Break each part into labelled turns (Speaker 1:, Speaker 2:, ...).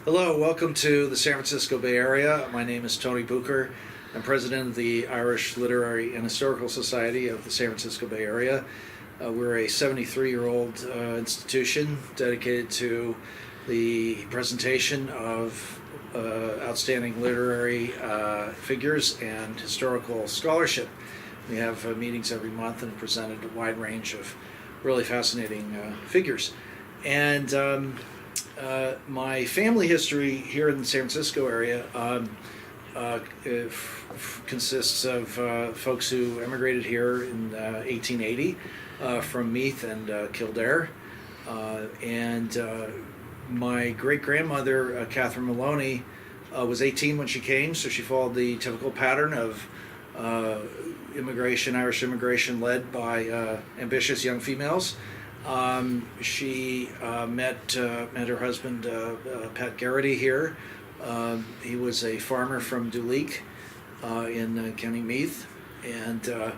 Speaker 1: Hello, welcome to the San Francisco Bay Area. My name is Tony Bucher. I'm president of the Irish Literary and Historical Society of the San Francisco Bay Area. We're a 73-year-old institution dedicated to the presentation of outstanding literary figures and historical scholarship. We have meetings every month and presented a wide range of really fascinating figures. And my family history here in the San Francisco area consists of folks who emigrated here in 1880 from Meath and Kildare. And my great-grandmother, Catherine Maloney, was 18 when she came, so she followed the typical pattern of Irish immigration led by ambitious young females. She met her husband, Pat Garrity, here. He was a farmer from Duleek in County Meath, and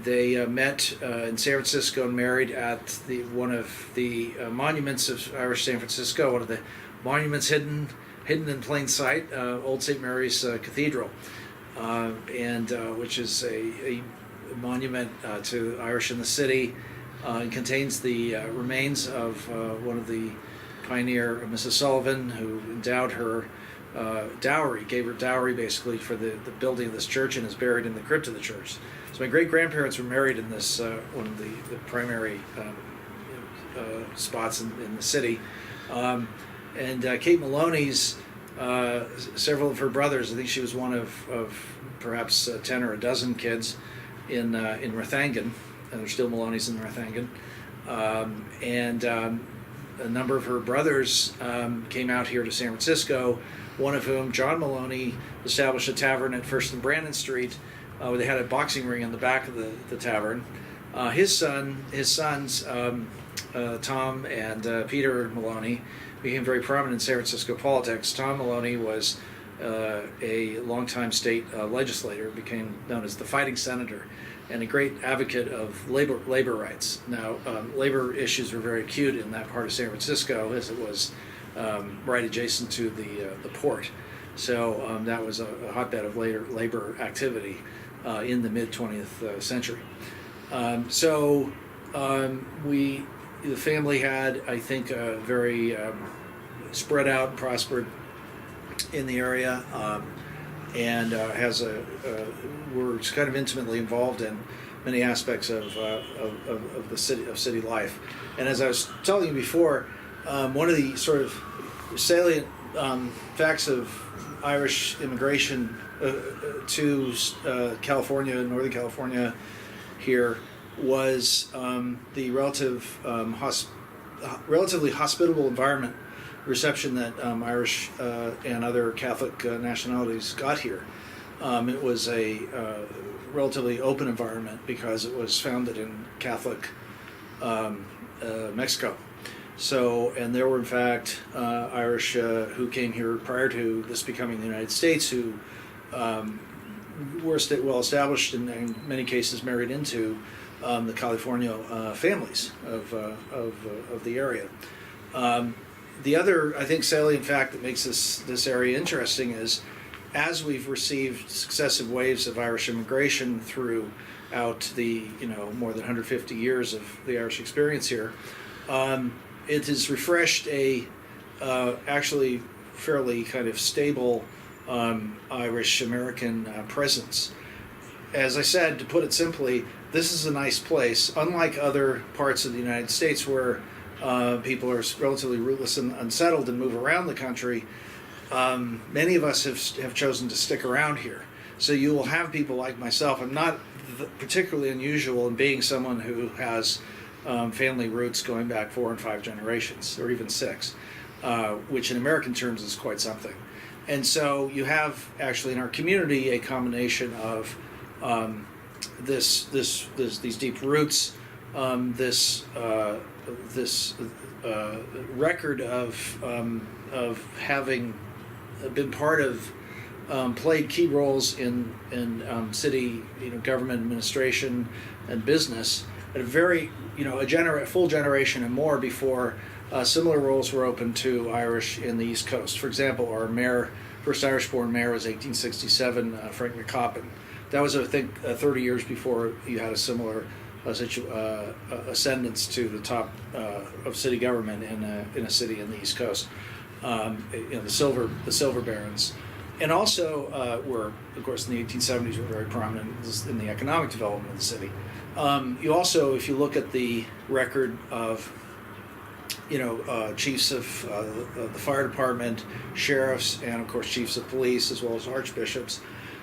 Speaker 1: they met in San Francisco and married at one of the monuments of Irish San Francisco, one of the monuments hidden in plain sight, Old St. Mary's Cathedral, and which is a monument to Irish in the city. It contains the remains of one of the pioneer, Mrs. Sullivan, who endowed her dowry, gave her dowry basically for the building of this church, and is buried in the crypt of the church. So my great-grandparents were married in this, one of the primary spots in the city. And Kate Maloney's, several of her brothers, I think she was one of perhaps 10 or a dozen kids in Rathangan. There's still Maloney's in Rathangan. And a number of her brothers came out here to San Francisco, one of whom, John Maloney, established a tavern at First and Brandon Street, where they had a boxing ring in the back of the tavern. His sons, Tom and Peter Maloney, became very prominent in San Francisco politics. Tom Maloney was a longtime state legislator, became known as the Fighting Senator, and a great advocate of labor rights. Now, labor issues were very acute in that part of San Francisco, as it was right adjacent to the port. So that was a hotbed of labor activity in the mid-20th century. The family had, I think, very spread out and prospered in the area, and we're kind of intimately involved in many aspects of the city life. And as I was telling you before, one of the sort of salient facts of Irish immigration to California, Northern California, here was the relatively hospitable environment reception that Irish and other Catholic nationalities got here. It was a relatively open environment because it was founded in Catholic Mexico. So, and there were in fact Irish who came here prior to this becoming the United States, who were well established and in many cases married into the California families of the area. The other, I think, salient fact that makes this area interesting is, as we've received successive waves of Irish immigration throughout the more than 150 years of the Irish experience here, it has refreshed a actually fairly kind of stable Irish American presence. As I said, to put it simply, this is a nice place, unlike other parts of the United States where people are relatively rootless and unsettled and move around the country. Many of us have chosen to stick around here. So you will have people like myself. I'm not particularly unusual in being someone who has family roots going back 4 and 5 generations, or even 6, which in American terms is quite something. And so you have actually in our community a combination of these deep roots, this record of having been part of, played key roles in city government administration and business at a very full generation and more before Similar roles were open to Irish in the East Coast. For example, our mayor, first Irish-born mayor, was 1867, Frank McCoppin. That was, I think, 30 years before you had a similar ascendance to the top of city government in a city in the East Coast. The silver barons, and also were, of course, in the 1870s, were very prominent in the economic development of the city. You also, if you look at the record of chiefs of the fire department, sheriffs, and of course chiefs of police, as well as archbishops,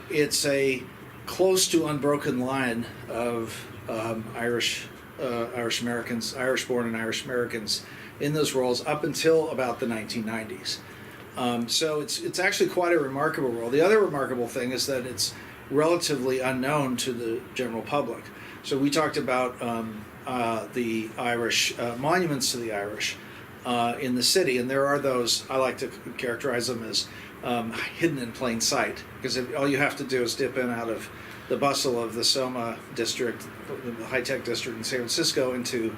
Speaker 1: it's a close to unbroken line of Irish Americans, Irish-born and Irish Americans in those roles up until about the 1990s. So it's actually quite a remarkable role. The other remarkable thing is that it's relatively unknown to the general public. So we talked about the Irish monuments to the Irish in the city, and there are those. I like to characterize them as hidden in plain sight, because all you have to do is dip in out of the bustle of the Soma district, the high-tech district in San Francisco, into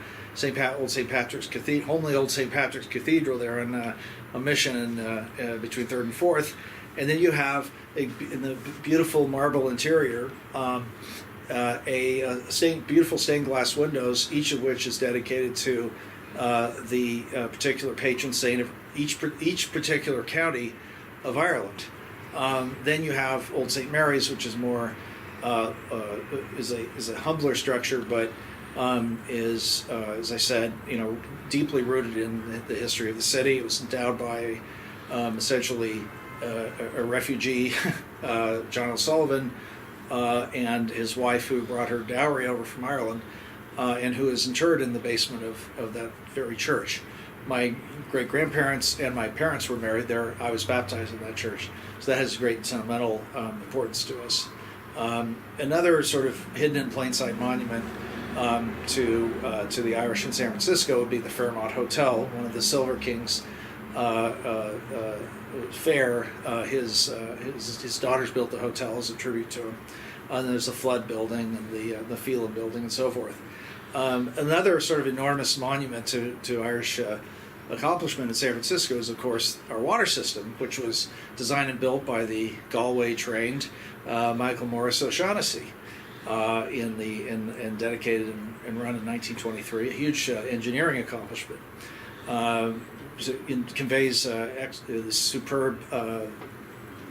Speaker 1: old St. Patrick's Cathedral, homely old St. Patrick's Cathedral there in a Mission between 3rd and 4th, and then you have in the beautiful marble interior beautiful stained glass windows, each of which is dedicated to the particular patron saint of each particular county of Ireland. Then you have Old St. Mary's, which is more is a humbler structure, but is as I said, deeply rooted in the history of the city. It was endowed by essentially a refugee, John O'Sullivan, and his wife, who brought her dowry over from Ireland, and who is interred in the basement of that very church. My great-grandparents and my parents were married there. I was baptized in that church, so that has great sentimental importance to us. Another sort of hidden in plain sight monument to the Irish in San Francisco would be the Fairmont Hotel, one of the Silver Kings fair. His daughters built the hotel as a tribute to him. And there's the Flood building and the Phelan building and so forth. Another sort of enormous monument to Irish accomplishment in San Francisco is, of course, our water system, which was designed and built by the Galway-trained Michael Morris O'Shaughnessy, and dedicated and run in 1923. A huge engineering accomplishment. It conveys the superb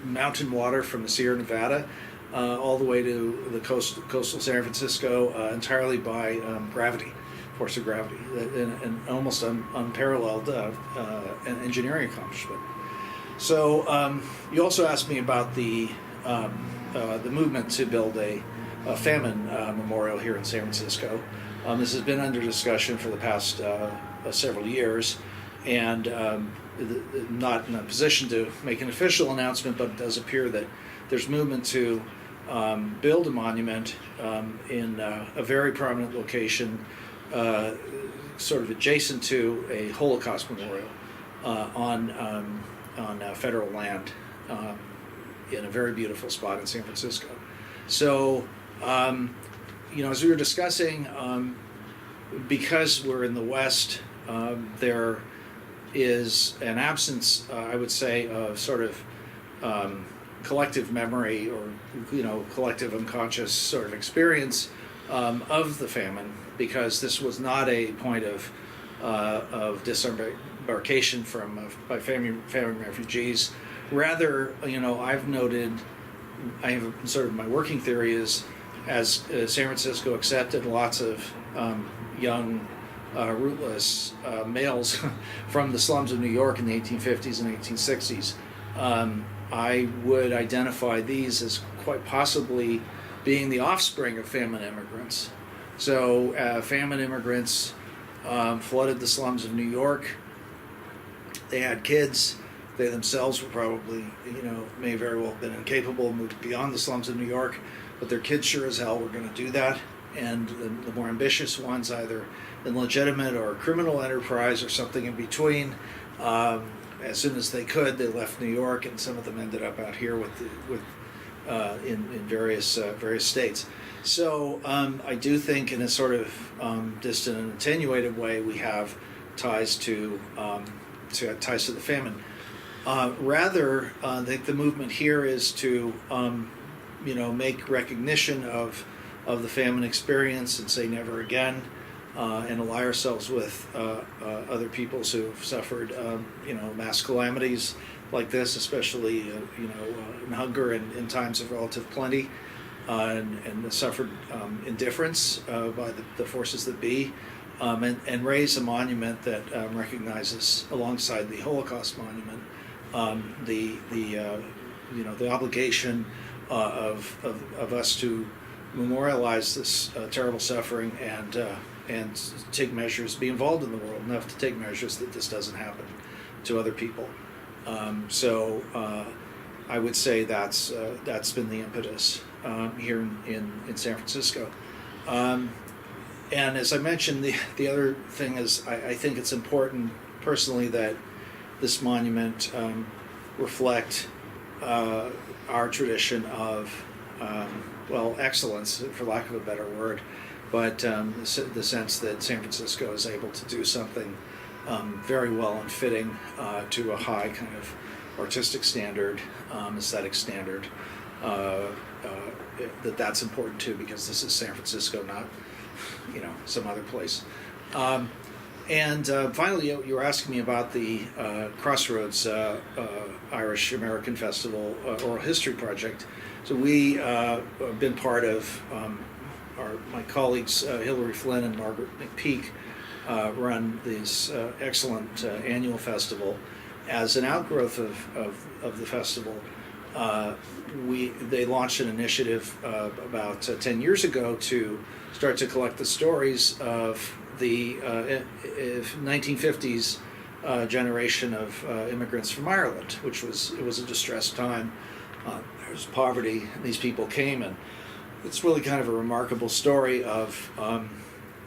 Speaker 1: mountain water from the Sierra Nevada all the way to the coastal San Francisco entirely by gravity, force of gravity, an almost unparalleled engineering accomplishment. So you also asked me about the movement to build a famine memorial here in San Francisco. This has been under discussion for the past several years, and not in a position to make an official announcement, but it does appear that there's movement to build a monument in a very prominent location, sort of adjacent to a Holocaust memorial on federal land, in a very beautiful spot in San Francisco. So, as we were discussing, because we're in the West, there is an absence, I would say, of sort of collective memory or collective unconscious sort of experience of the famine, because this was not a point of disembarkation by famine refugees. Rather, I've noted, I have sort of my working theory is, as San Francisco accepted lots of young rootless males from the slums of New York in the 1850s and 1860s, I would identify these as quite possibly being the offspring of famine immigrants. So famine immigrants flooded the slums of New York. They had kids. They themselves were probably, may very well have been incapable of moving beyond the slums of New York, but their kids sure as hell were going to do that. And the more ambitious ones, either in legitimate or criminal enterprise or something in between, as soon as they could, they left New York, and some of them ended up out here in various states. So I do think, in a sort of distant and attenuated way, we have ties to the famine. Rather, I think the movement here is to make recognition of the famine experience and say never again, and ally ourselves with other peoples who have suffered mass calamities like this, especially in hunger and in times of relative plenty, and suffered indifference by the forces that be, and raise a monument that recognizes, alongside the Holocaust monument, the obligation of us to memorialize this terrible suffering and take measures, be involved in the world enough to take measures that this doesn't happen to other people. So I would say that's been the impetus here in San Francisco. And as I mentioned, the other thing is I think it's important personally that this monument reflect our tradition of excellence, for lack of a better word, but the sense that San Francisco is able to do something very well and fitting to a high kind of artistic standard, aesthetic standard. That's important too, because this is San Francisco, not some other place. And finally, you were asking me about the Crossroads Irish American Festival Oral History Project. So we have been part of, my colleagues Hillary Flynn and Margaret McPeak run this excellent annual festival. As an outgrowth of the festival, they launched an initiative about 10 years ago to start to collect the stories of the 1950s generation of immigrants from Ireland, which was a distressed time. There was poverty, and these people came, and it's really kind of a remarkable story of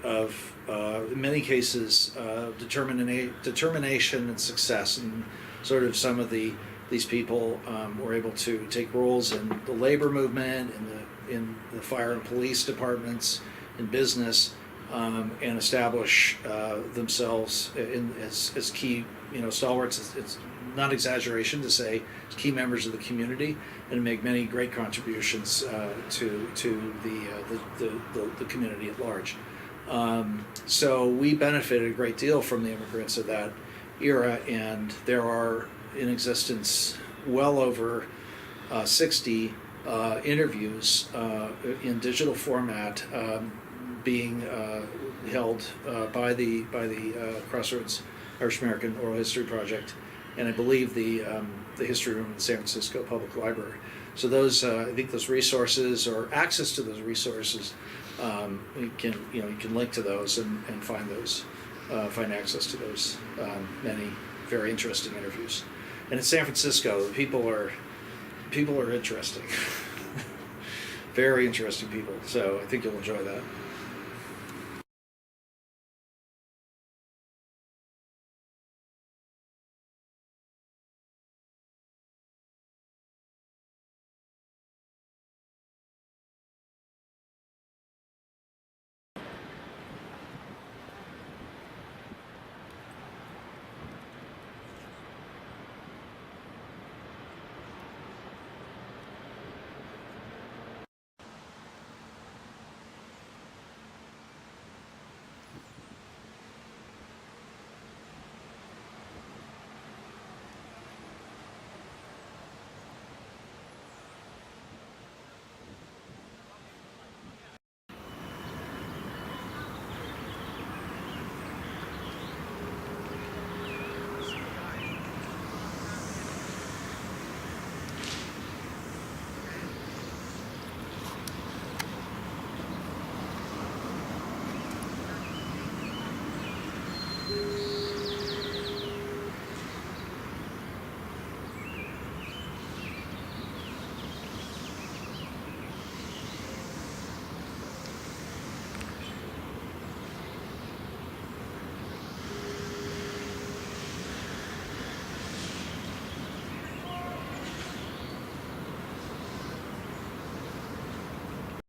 Speaker 1: in many cases determination and success, and sort of some of these people were able to take roles in the labor movement, in the fire and police departments, in business, and establish themselves as key, stalwarts. It's not exaggeration to say key members of the community, and make many great contributions to the community at large. So we benefited a great deal from the immigrants of that era, and there are in existence well over 60 interviews in digital format being held by the Crossroads Irish American Oral History Project, and I believe the History Room in the San Francisco Public Library. So those, I think those resources, or access to those resources, you can link to those and find those, find access to those many very interesting interviews. And in San Francisco, the people are interesting, very interesting people. So I think you'll enjoy that.